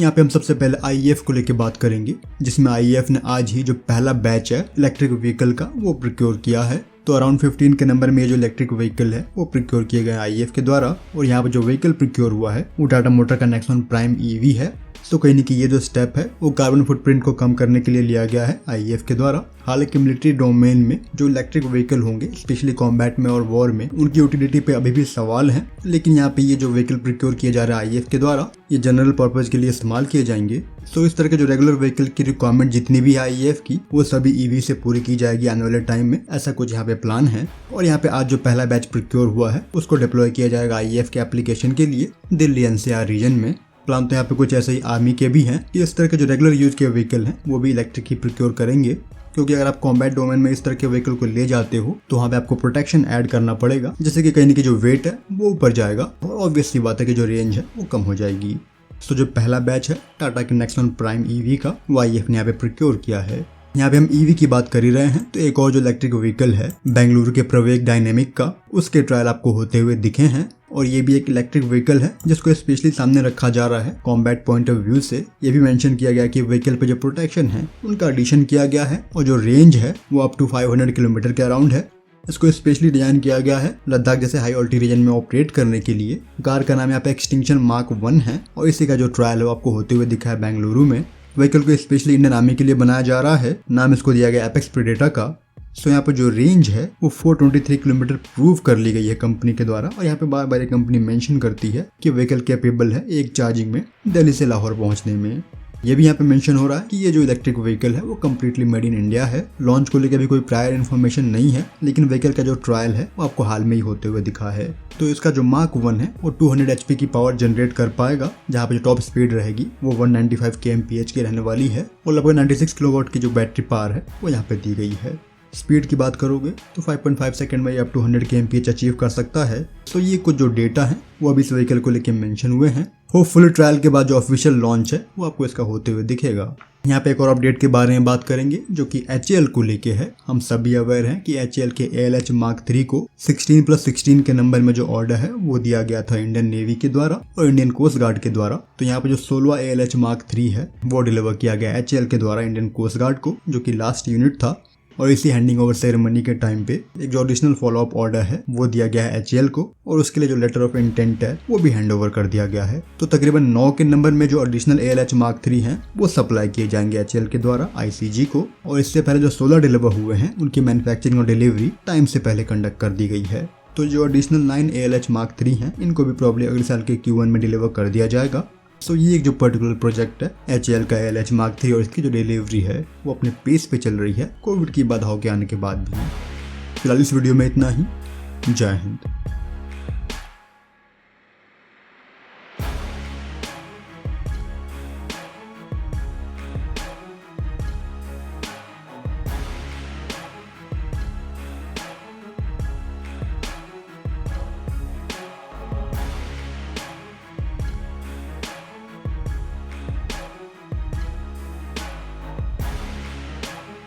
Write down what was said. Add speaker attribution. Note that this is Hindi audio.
Speaker 1: यहाँ पे हम सबसे पहले IEF को लेके बात करेंगे, जिसमें IEF ने आज ही जो पहला बैच है इलेक्ट्रिक व्हीकल का वो प्रोक्योर किया है। तो अराउंड 15 के नंबर में ये जो इलेक्ट्रिक व्हीकल है वो प्रोक्योर किए गए IEF के द्वारा। और यहाँ पे जो व्हीकल प्रोक्योर हुआ है वो टाटा मोटर का नेक्सॉन प्राइम EV है। तो कहीं नहीं कि ये जो स्टेप है वो कार्बन फुटप्रिंट को कम करने के लिए लिया गया है IEF के द्वारा। हालांकि मिलिट्री डोमेन में जो इलेक्ट्रिक व्हीकल होंगे, स्पेशली कॉम्बैट में और वॉर में, उनकी यूटिलिटी पे अभी भी सवाल है। लेकिन यहाँ पे ये जो व्हीकल प्रोक्योर किए जा रहा है IEF के द्वारा, ये जनरल पर्पज के लिए इस्तेमाल किए जाएंगे। तो इस तरह के जो रेगुलर व्हीकल की रिक्वायरमेंट जितनी भी है IEF की, वो सभी EV से पूरी की जाएगी आने वाले टाइम में, ऐसा कुछ यहाँ पे प्लान है। और यहाँ पे आज जो पहला बैच प्रोक्योर हुआ है उसको डिप्लॉय किया जाएगा IEF के एप्लीकेशन के लिए दिल्ली NCR रीजन में। प्लान तो यहाँ पे कुछ ऐसे ही आर्मी के भी हैं कि इस तरह के जो रेगुलर यूज के व्हीकल हैं वो भी इलेक्ट्रिक ही प्रोक्योर करेंगे, क्योंकि अगर आप कॉम्बैट डोमेन में इस तरह के व्हीकल को ले जाते हो तो वहाँ पे आपको प्रोटेक्शन ऐड करना पड़ेगा, जिससे कि कहीं न कहीं जो वेट है वो ऊपर जाएगा और ऑब्वियसली बात है कि जो रेंज है वो कम हो जाएगी। तो जो पहला बैच है टाटा के नेक्सॉन प्राइम EV का, वो IEF ने यहाँ पे प्रोक्योर किया है। यहाँ पे हम EV की बात कर ही रहे हैं तो एक और जो इलेक्ट्रिक व्हीकल है बेंगलुरु के प्रवेग डायनेमिक का, उसके ट्रायल आपको होते हुए दिखे हैं। और ये भी एक इलेक्ट्रिक व्हीकल है जिसको स्पेशली सामने रखा जा रहा है कॉम्बैट पॉइंट ऑफ व्यू से। ये भी मेंशन किया गया कि व्हीकल पे जो प्रोटेक्शन है उनका एडिशन किया गया है और जो रेंज है वो अप टू 500 किलोमीटर के अराउंड है। इसको स्पेशली डिजाइन किया गया है लद्दाख जैसे हाई ऑल्टी रीजन में ऑपरेट करने के लिए। कार का नाम यहाँ पे एक्सटिंक्शन मार्क 1 है और इसी का जो ट्रायल है वो आपको होते हुए दिखा है बेंगलुरु में। व्हीकल को स्पेशली इंडियन आर्मी के लिए बनाया जा रहा है। नाम इसको दिया गया एपेक्स प्रेडेटर का। सो यहाँ पर जो रेंज है वो 423 किलोमीटर प्रूव कर ली गई है कंपनी के द्वारा। और यहाँ पे बार बार ये कंपनी मेंशन करती है कि व्हीकल कैपेबल है एक चार्जिंग में दिल्ली से लाहौर पहुंचने में। ये भी यहाँ पे मेंशन हो रहा है कि ये जो इलेक्ट्रिक व्हीकल है वो कम्प्लीटली मेड इन इंडिया है। लॉन्च को लेकर भी कोई प्रायर इन्फॉर्मेशन नहीं है, लेकिन व्हीकल का जो ट्रायल है वो आपको हाल में ही होते हुए दिखा है। तो इसका जो मार्क 1 है वो 200 HP की पावर जनरेट कर पाएगा, जहाँ पे जो टॉप स्पीड रहेगी वो 195 kmph की रहने वाली है और लगभग 96 किलोवाट की जो बैटरी पावर है वो यहाँ पे दी गई है। स्पीड की बात करोगे तो 5.5 सेकंड में ये अप टू 100 kmph अचीव कर सकता है। तो ये कुछ जो डेटा है वो अभी इस व्हीकल को लेके मेंशन हुए हैं। होपफुली ट्रायल के बाद जो ऑफिशियल लॉन्च है वो आपको इसका होते हुए दिखेगा। यहाँ पे एक और अपडेट के बारे में बात करेंगे जो कि HAL को लेके है। हम सभी अवेयर हैं कि HAL के ALH Mark 3 को 16+16 के नंबर में जो ऑर्डर है वो दिया गया था इंडियन नेवी के द्वारा और इंडियन कोस्ट गार्ड के द्वारा। तो यहाँ पे जो 16वां ALH Mark 3 है वो डिलीवर किया गया HAL के द्वारा इंडियन कोस्ट गार्ड को, जो कि लास्ट यूनिट था। और इसी हैंडिंग ओवर सेरेमनी के टाइम पे एक जो एडिशनल फॉलोअप ऑर्डर है वो दिया गया है HAL को और उसके लिए जो लेटर ऑफ इंटेंट है वो भी हैंड ओवर कर दिया गया है। तो तकरीबन 9 के नंबर में जो एडिशनल ALH Mark 3 हैं वो सप्लाई किए जाएंगे HAL के द्वारा ICG को। और इससे पहले जो 16 डिलीवर हुए हैं उनकी मैन्युफैक्चरिंग और डिलीवरी टाइम से पहले कंडक्ट कर दी गई है। तो जो एडिशनल 9 ALH Mark 3 हैं इनको भी प्रॉब्ली अगले साल के Q1 में डिलीवर कर दिया जाएगा। सो ये एक जो पर्टिकुलर प्रोजेक्ट है HAL का ALH Mark 3 और इसकी जो डिलीवरी है वो अपने पेस पे चल रही है कोविड की बाधाओं के आने के बाद भी। फिलहाल इस वीडियो में इतना ही। जय हिंद।